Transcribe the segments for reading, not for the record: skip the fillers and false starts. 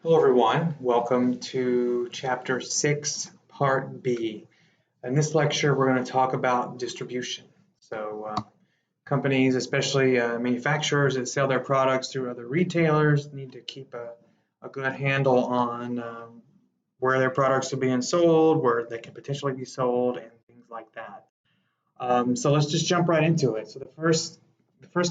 Hello everyone, welcome to Chapter 6, Part B. In this lecture, we're going to talk about distribution. So companies, especially manufacturers that sell their products through other retailers, need to keep a good handle on where their products are being sold, where they can potentially be sold, and things like that. So let's just jump right into it. So the first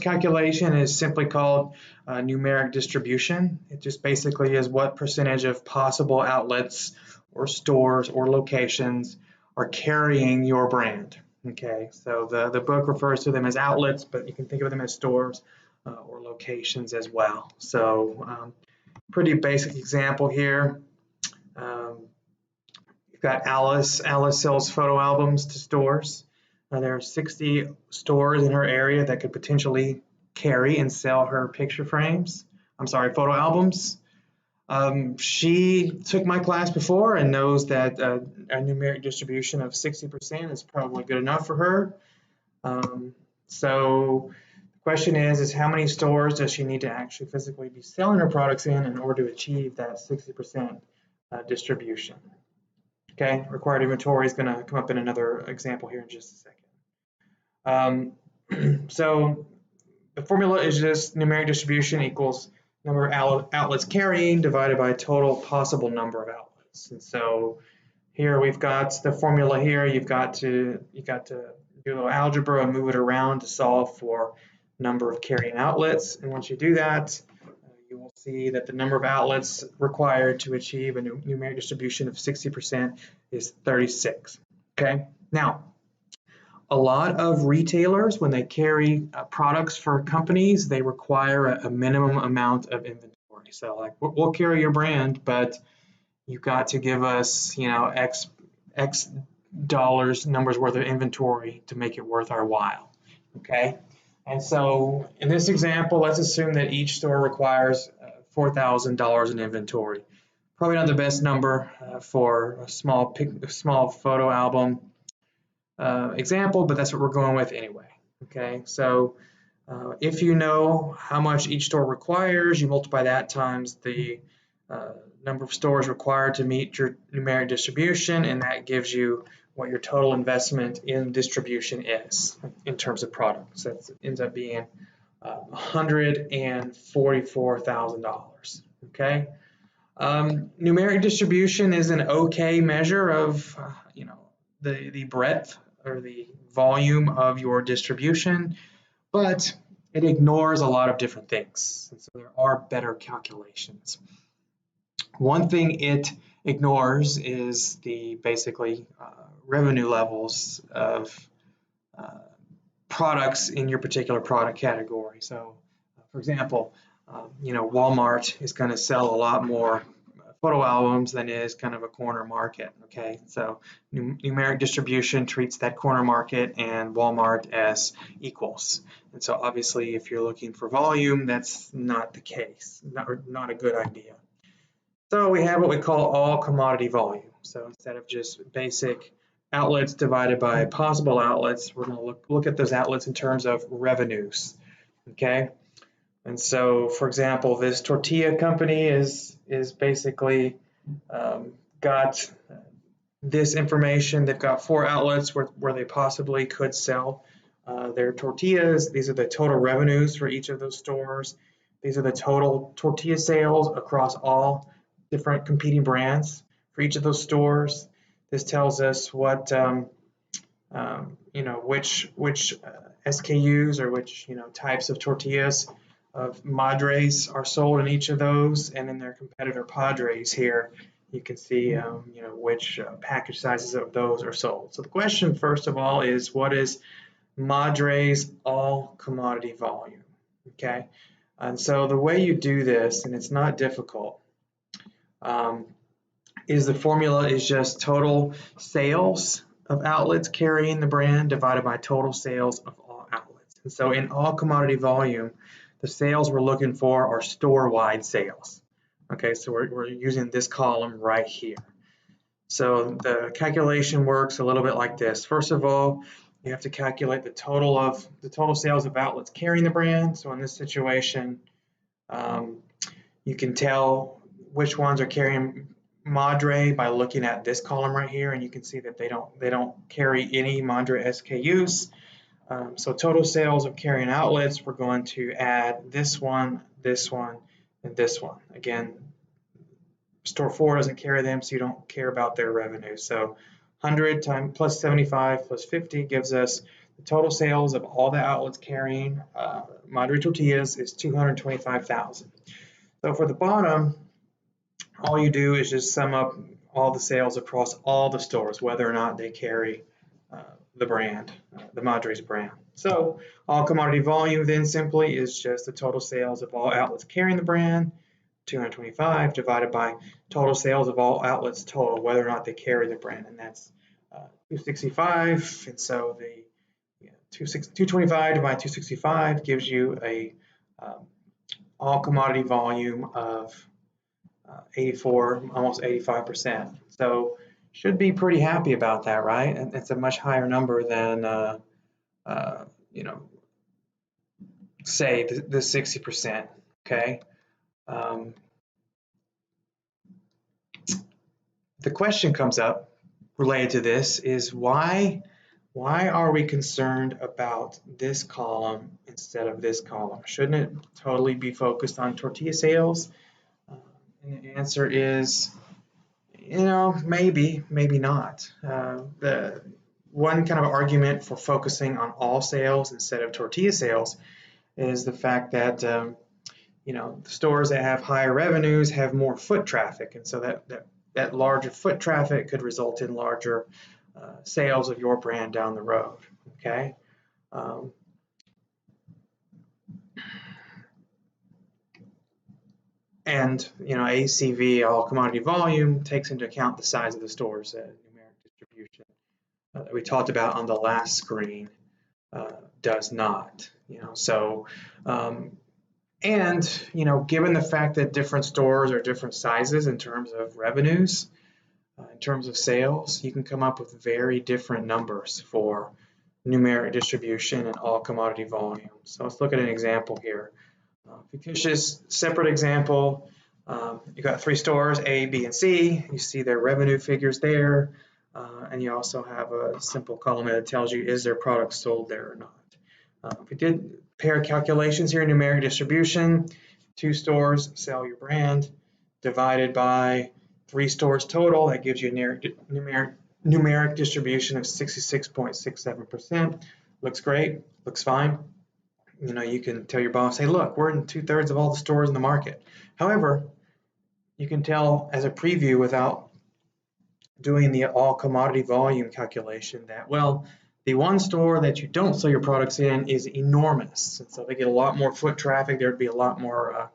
calculation is simply called numeric distribution. It just basically is what percentage of possible outlets or stores or locations are carrying your brand. Okay, so the book refers to them as outlets, but you can think of them as stores or locations as well. So pretty basic example here. You've got Alice. Alice sells photo albums to stores. There are 60 stores in her area that could potentially carry and sell her picture frames. Photo albums. She took my class before and knows that a numeric distribution of 60% is probably good enough for her. So the question is how many stores does she need to actually physically be selling her products in order to achieve that 60% distribution? Okay, required inventory is going to come up in another example here in just a second. So the formula is just numeric distribution equals number of outlets carrying divided by total possible number of outlets. And so here we've got the formula here. You've got to do a little algebra and move it around to solve for number of carrying outlets. And once you do that, you will see that the number of outlets required to achieve a numeric distribution of 60% is 36. Okay, now a lot of retailers, when they carry products for companies, they require a minimum amount of inventory. So like we'll carry your brand, but you've got to give us, X dollars numbers worth of inventory to make it worth our while. Okay. And so in this example, let's assume that each store requires $4,000 in inventory. Probably not the best number for a small photo album example, but that's what we're going with anyway. Okay, so if you know how much each store requires, you multiply that times the number of stores required to meet your numeric distribution, and that gives you what your total investment in distribution is in terms of products. That ends up being $144,000. Okay, numeric distribution is an okay measure of the breadth or the volume of your distribution, but it ignores a lot of different things. And so there are better calculations. One thing it ignores is the basically revenue levels of products in your particular product category. So for example, Walmart is going to sell a lot more photo albums than is kind of a corner market. Okay, so numeric distribution treats that corner market and Walmart as equals. And so obviously if you're looking for volume, that's not the case, not a good idea. So we have what we call all commodity volume. So instead of just basic outlets divided by possible outlets, we're going to look at those outlets in terms of revenues. Okay. And so, for example, this tortilla company is basically got this information. They've got 4 outlets where they possibly could sell their tortillas. These are the total revenues for each of those stores. These are the total tortilla sales across all different competing brands for each of those stores. This tells us what which SKUs or which types of tortillas of madres are sold in each of those, and in their competitor padres here you can see which package sizes of those are sold. So the question first of all is, what is madres all commodity volume? Okay, and so the way you do this, and it's not difficult, is the formula is just total sales of outlets carrying the brand divided by total sales of all outlets. And so in all commodity volume, the sales we're looking for are store-wide sales. Okay, so we're using this column right here. So the calculation works a little bit like this. First of all, you have to calculate the total sales of outlets carrying the brand. So in this situation, you can tell which ones are carrying Madre by looking at this column right here, and you can see that they don't carry any Madre SKUs. So total sales of carrying outlets, we're going to add this one, and this one. Again, store 4 doesn't carry them, so you don't care about their revenue. So 100 times plus 75 plus 50 gives us the total sales of all the outlets carrying Madre tortillas is 225,000. So for the bottom, all you do is just sum up all the sales across all the stores, whether or not they carry the brand, the Madre's brand. So all commodity volume then simply is just the total sales of all outlets carrying the brand, 225 divided by total sales of all outlets total, whether or not they carry the brand, and that's 265. And so the 225 divided by 265 gives you a all commodity volume of 84, almost 85%. So should be pretty happy about that, right? And it's a much higher number than you know, say the 60%. Okay. The question comes up related to this is why are we concerned about this column instead of this column? Shouldn't it totally be focused on tortilla sales? And the answer is, maybe not. The one kind of argument for focusing on all sales instead of tortilla sales is the fact that the stores that have higher revenues have more foot traffic, and so that larger foot traffic could result in larger sales of your brand down the road. Okay. And ACV, all commodity volume, takes into account the size of the stores. Numeric distribution that we talked about on the last screen does not. Given the fact that different stores are different sizes in terms of revenues, in terms of sales, you can come up with very different numbers for numeric distribution and all commodity volume. So let's look at an example here. Fictitious separate example, you got 3 stores, A, B, and C. You see their revenue figures there, and you also have a simple column that tells you is their product sold there or not. If we did pair calculations here in numeric distribution, 2 stores sell your brand divided by 3 stores total, that gives you a numeric distribution of 66.67%. Looks great, looks fine. You can tell your boss, hey, look, we're in 2/3 of all the stores in the market. However, you can tell as a preview without doing the all commodity volume calculation that, well, the one store that you don't sell your products in is enormous. And so they get a lot more foot traffic. There'd be a lot more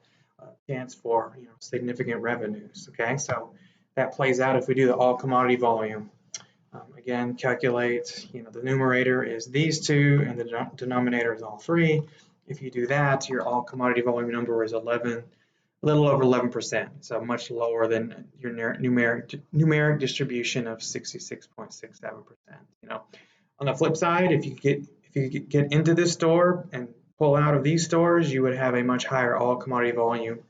chance for significant revenues. Okay, so that plays out if we do the all commodity volume. Again, calculate, the numerator is these 2 and the denominator is all 3. If you do that, your all commodity volume number is a little over 11%, so much lower than your numeric distribution of 66.67%. On the flip side, if you get into this store and pull out of these stores, you would have a much higher all commodity volume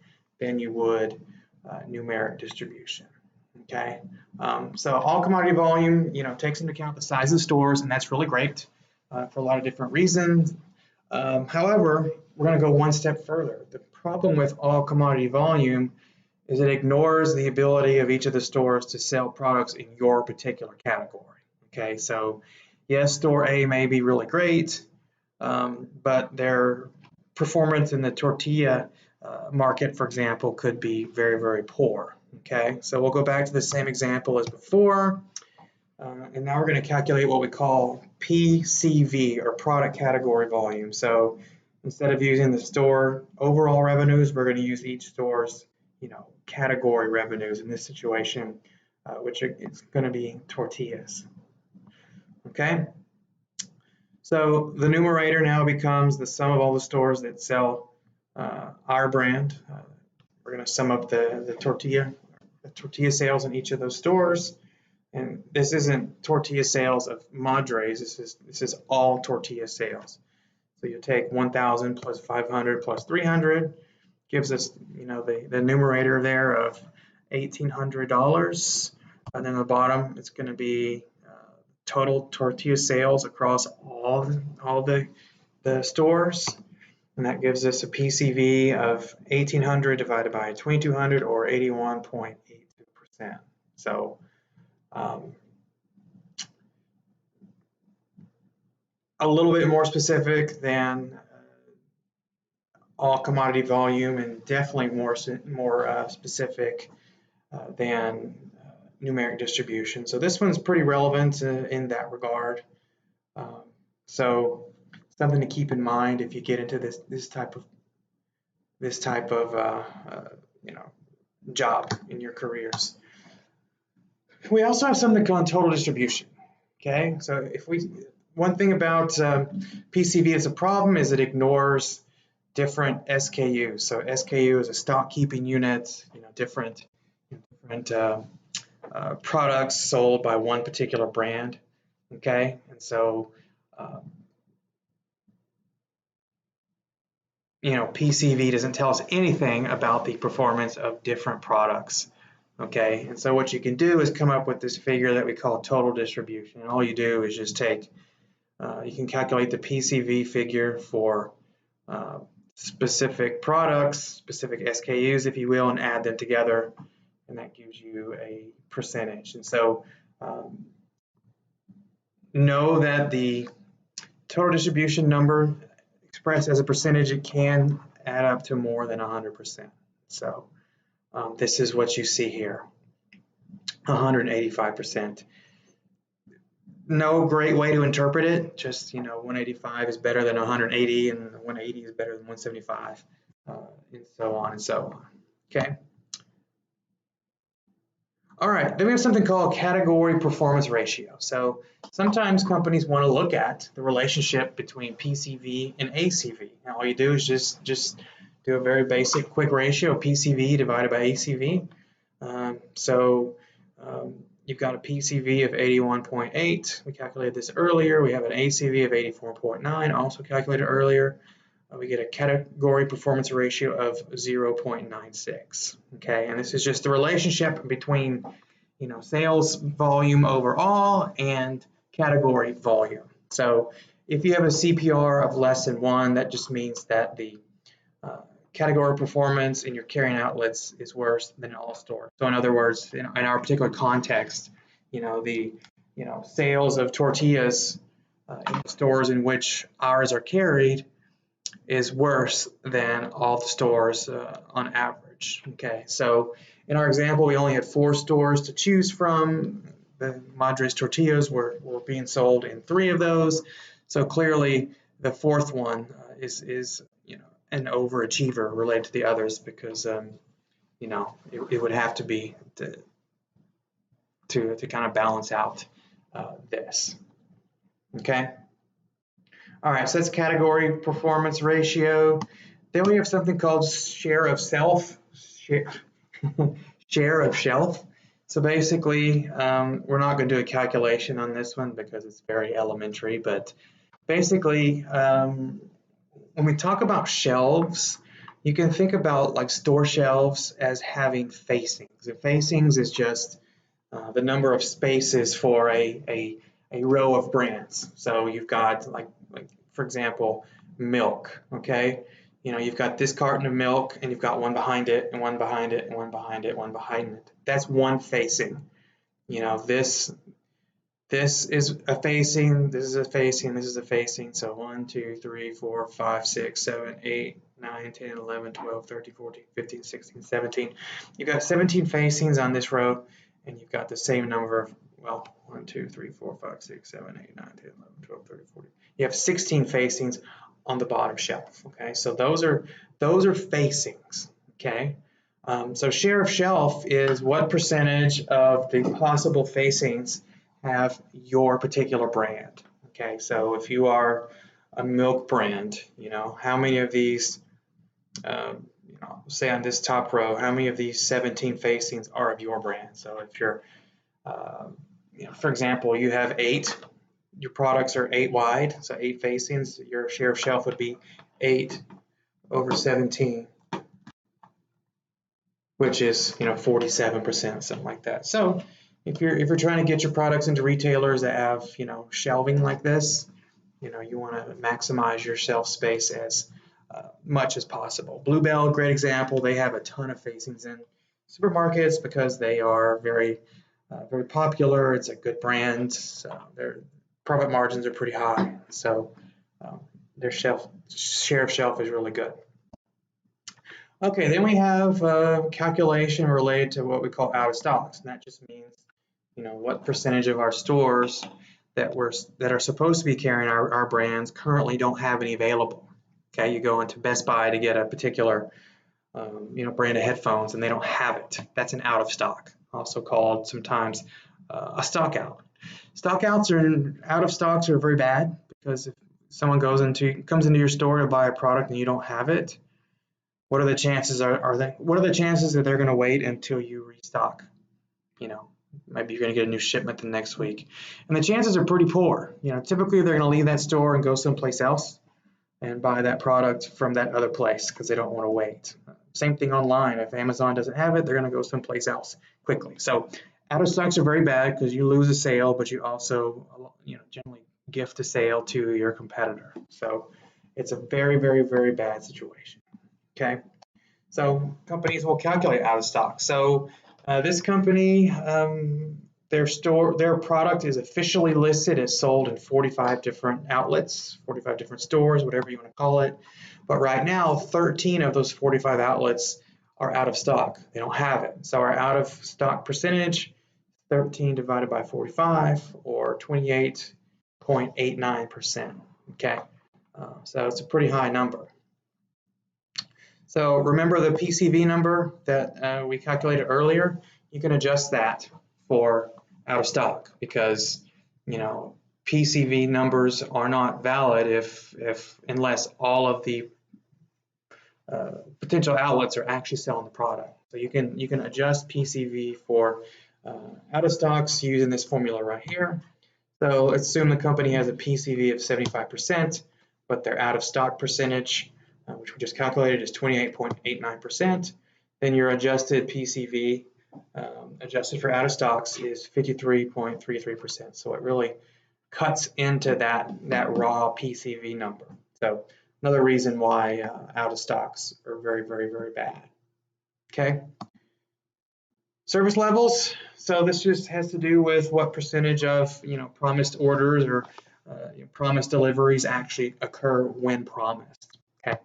than you would numeric distribution. Okay, so all commodity volume, takes into account the size of the stores, and that's really great for a lot of different reasons. However, we're going to go one step further. The problem with all commodity volume is it ignores the ability of each of the stores to sell products in your particular category. Okay, so yes, store A may be really great, but their performance in the tortilla market, for example, could be very, very poor. Okay, so we'll go back to the same example as before, and now we're going to calculate what we call PCV, or product category volume. So instead of using the store overall revenues, we're going to use each store's category revenues in this situation, which is going to be tortillas. Okay, so the numerator now becomes the sum of all the stores that sell our brand. We're going to sum up the tortilla sales in each of those stores, and this isn't tortilla sales of Madres. This is all tortilla sales. So you take 1,000 plus 500 plus 300 gives us the numerator there of $1,800. And then the bottom, it's going to be total tortilla sales across all the stores. And that gives us a PCV of 1,800 divided by 2,200, or 81.82%. So a little bit more specific than all commodity volume, and definitely more specific than numeric distribution. So this one's pretty relevant in that regard. So something to keep in mind if you get into this type of job in your careers. We also have something called total distribution. Okay, so one thing about PCV as a problem is it ignores different SKUs. So SKU is a stock keeping unit, different products sold by one particular brand. Okay, and so PCV doesn't tell us anything about the performance of different products. Okay, and so what you can do is come up with this figure that we call total distribution. And all you do is just take, you can calculate the PCV figure for specific products, specific SKUs, if you will, and add them together, and that gives you a percentage. And so know that the total distribution number expressed as a percentage, it can add up to more than 100%. So this is what you see here, 185%. No great way to interpret it, just 185 is better than 180, and 180 is better than 175, and so on and so on. Okay. All right, then we have something called category performance ratio. So sometimes companies want to look at the relationship between PCV and ACV. And all you do is just do a very basic quick ratio, PCV divided by ACV. You've got a PCV of 81.8. We calculated this earlier. We have an ACV of 84.9, also calculated earlier. We get a category performance ratio of 0.96. Okay, and this is just the relationship between sales volume overall and category volume. So if you have a CPR of less than 1, that just means that the category performance in your carrying outlets is worse than all stores. So in other words, in our particular context, the sales of tortillas in the stores in which ours are carried is worse than all the stores on average. Okay, so in our example, we only had 4 stores to choose from. The Madres tortillas were being sold in 3 of those. So clearly, the 4th one is an overachiever related to the others, because it would have to be to kind of balance out this. Okay. All right, so that's category performance ratio. Then we have something called share of shelf. Share of shelf. So basically, we're not going to do a calculation on this one because it's very elementary, but basically, when we talk about shelves, you can think about like store shelves as having facings. And facings is just the number of spaces for a row of brands. So you've got like for example, milk. Okay, you've got this carton of milk, and you've got one behind it, and one behind it, and one behind it, one behind it. That's one facing. This is a facing, this is a facing, this is a facing. So 1, 2, 3, 4, 5, 6, 7, 8, 9, 10, 11, 12, 13, 14, 15, 16, 17. You've got 17 facings on this row, and you've got the same number of, 1, 2, 3, 4, 5, 6, 7, 8, 9, 10, 11, 12, 13, 14. You have 16 facings on the bottom shelf. Okay, so those are facings. Okay, so share of shelf is what percentage of the possible facings have your particular brand. Okay, so if you are a milk brand, how many of these, say on this top row, how many of these 17 facings are of your brand? So if you're, for example, you have 8, your products are 8 wide, so 8 facings, your share of shelf would be 8 over 17. which is 47%, something like that. So if you're trying to get your products into retailers that have shelving like this, you want to maximize your shelf space as much as possible. Bluebell, great example. They have a ton of facings in supermarkets because they are very popular. It's a good brand. So their profit margins are pretty high. So their share of shelf is really good. Okay, then we have a calculation related to what we call out of stocks, and that just means what percentage of our stores that are supposed to be carrying our brands currently don't have any available. Okay, you go into Best Buy to get a particular brand of headphones and they don't have it. That's an out of stock, also called sometimes a stock out. Stock outs or out of stocks are very bad because if someone comes into your store to buy a product and you don't have it, what are the chances that they're going to wait until you restock? Maybe you're going to get a new shipment the next week, and the chances are pretty poor. Typically they're going to leave that store and go someplace else and buy that product from that other place because they don't want to wait. Same thing online. If Amazon doesn't have it, they're going to go someplace else quickly. So out of stocks are very bad because you lose a sale, but you also generally gift a sale to your competitor. So it's a very, very, very bad situation. Okay, so companies will calculate out of stock. So this company, their product is officially listed as sold in 45 different outlets, 45 different stores, whatever you want to call it. But right now, 13 of those 45 outlets are out of stock. They don't have it. So our out of stock percentage, 13 divided by 45, or 28.89%. Okay, so it's a pretty high number. So remember the PCV number that we calculated earlier? You can adjust that for out of stock because PCV numbers are not valid unless all of the potential outlets are actually selling the product. So you can adjust PCV for out of stocks using this formula right here. So let's assume the company has a PCV of 75%, but their out of stock percentage, which we just calculated, is 28.89%. Then your adjusted PCV, adjusted for out of stocks, is 53.33%. So it really cuts into that raw PCV number. So another reason why out of stocks are very, very, very bad. Okay. Service levels. So this just has to do with what percentage of promised orders or promised deliveries actually occur when promised. Okay.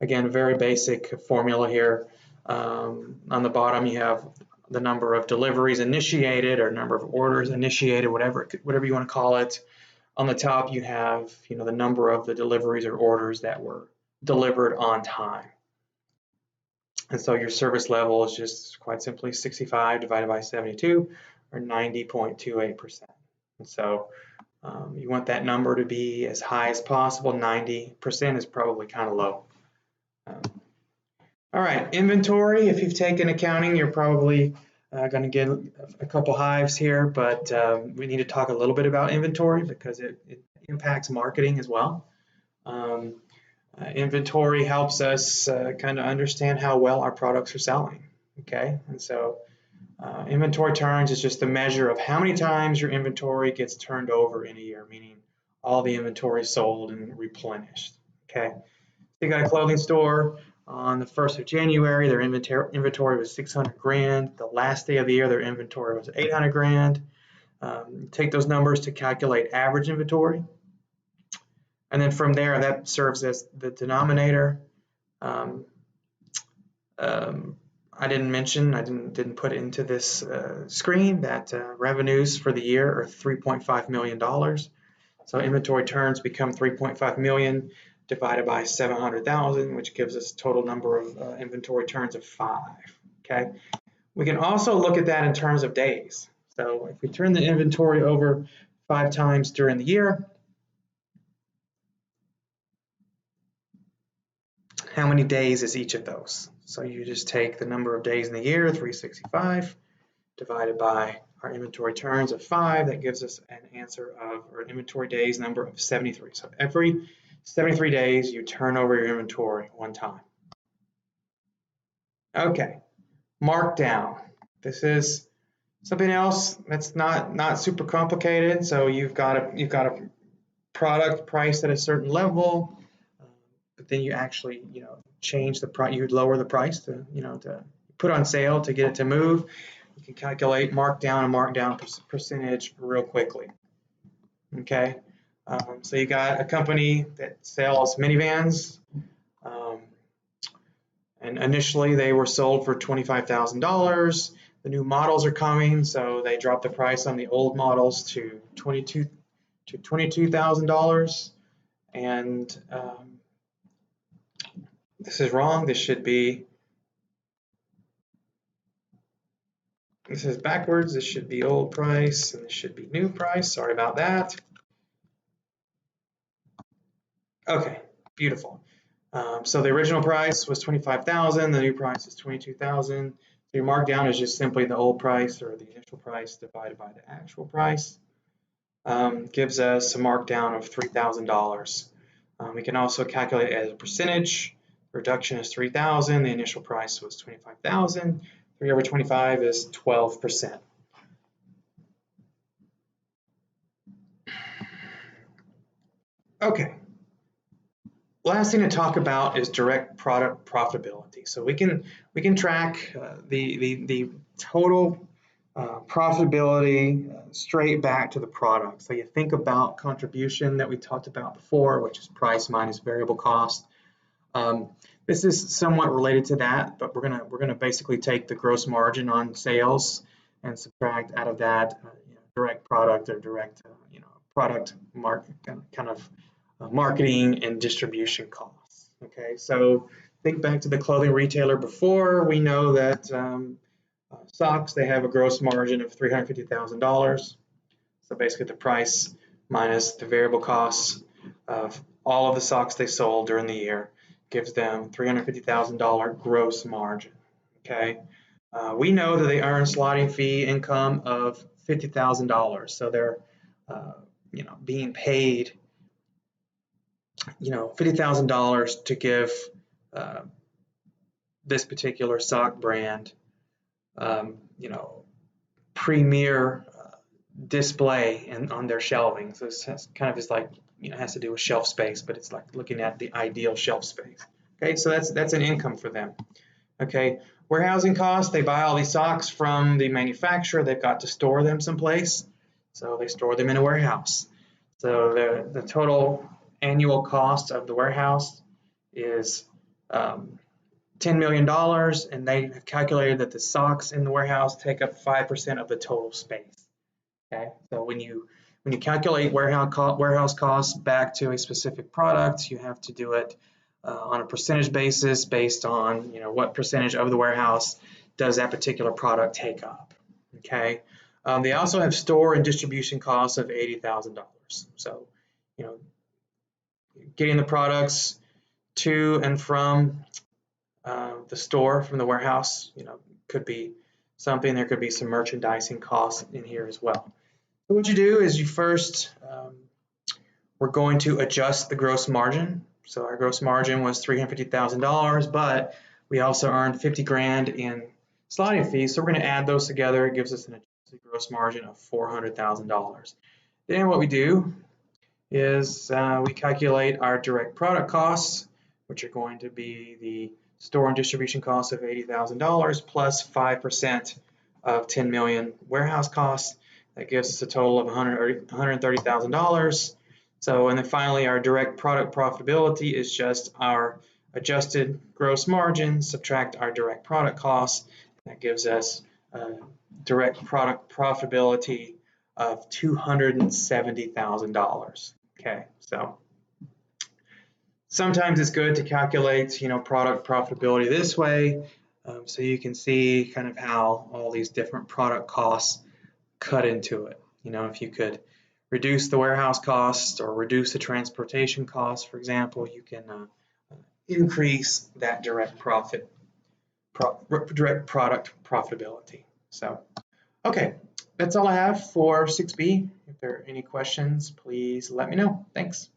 Again, a very basic formula here. On the bottom, you have the number of deliveries initiated or number of orders initiated, whatever you want to call it. On the top, you have the number of the deliveries or orders that were delivered on time. And so your service level is just quite simply 65 divided by 72, or 90.28%. And so you want that number to be as high as possible. 90% is probably kind of low. All right, inventory. If you've taken accounting, you're probably going to get a couple hives here, but we need to talk a little bit about inventory because it impacts marketing as well. Inventory helps us kind of understand how well our products are selling. Okay, and so inventory turns is just the measure of how many times your inventory gets turned over in a year, meaning all the inventory sold and replenished. Okay, so you got a clothing store. On the 1st of January, their inventory was 600 grand. The last day of the year, their inventory was 800 grand. Take those numbers to calculate average inventory. And then from there, that serves as the denominator. I didn't put into this screen that revenues for the year are $3.5 million. So inventory turns become 3.5 million divided by 700,000, which gives us a total number of inventory turns of 5. Okay. We can also look at that in terms of days. So if we turn the inventory over 5 times during the year, how many days is each of those? So you just take the number of days in the year, 365, divided by our inventory turns of 5. That gives us an answer of, or an inventory days number of 73. So every 73 days, you turn over your inventory 1 time. Okay, Markdown. This is something else that's not super complicated. So you've got a product priced at a certain level, but then you actually change the price. You lower the price to to put on sale to get it to move. You can calculate markdown and markdown percentage real quickly. Okay, so you got a company that sells minivans, and initially they were sold for $25,000. The new models are coming, so they dropped the price on the old models to $22,000. And this is wrong. This is backwards. This should be old price, and this should be new price. Sorry about that. Okay, beautiful. So the original price was $25,000. The new price is $22,000. So your markdown is just simply the old price or the initial price divided by the actual price. Gives us a markdown of $3,000. We can also calculate it as a percentage. Reduction is $3,000. The initial price was $25,000. 3 over 25 is 12%. Okay. Last thing to talk about is direct product profitability. So we can track the total profitability straight back to the product. So you think about contribution that we talked about before, which is price minus variable cost. This is somewhat related to that, but we're gonna basically take the gross margin on sales and subtract out of that direct product or direct product marketing and distribution costs. Okay, so think back to the clothing retailer before. We know that socks, they have a gross margin of $350,000. So basically the price minus the variable costs of all of the socks they sold during the year gives them $350,000 gross margin. Okay, we know that they earn slotting fee income of $50,000. So they're being paid $50,000 to give this particular sock brand premier display on their shelving. So this is like has to do with shelf space, but it's like looking at the ideal shelf space. Okay, so that's an income for them. Okay, warehousing costs, they buy all these socks from the manufacturer. They've got to store them someplace, so they store them in a warehouse. So the total annual cost of the warehouse is $10 million, and they have calculated that the socks in the warehouse take up 5% of the total space. Okay, so when you calculate warehouse costs back to a specific product, you have to do it on a percentage basis based on what percentage of the warehouse does that particular product take up. Okay, they also have store and distribution costs of $80,000. So getting the products to and from the store from the warehouse, could be something. There could be some merchandising costs in here as well. So what you do is you first, we're going to adjust the gross margin. So our gross margin was $350,000, but we also earned $50,000 in slotting fees. So we're going to add those together. It gives us an adjusted gross margin of $400,000. Then what we do is we calculate our direct product costs, which are going to be the store and distribution costs of $80,000 plus 5% of $10 million warehouse costs. That gives us a total of $130,000. So, and then finally, our direct product profitability is just our adjusted gross margin, subtract our direct product costs. That gives us direct product profitability of $270,000. Okay, so sometimes it's good to calculate, product profitability this way, so you can see kind of how all these different product costs cut into it. If you could reduce the warehouse costs or reduce the transportation costs, for example, you can increase that direct product profitability. So, okay, that's all I have for 6B. If there are any questions, please let me know. Thanks.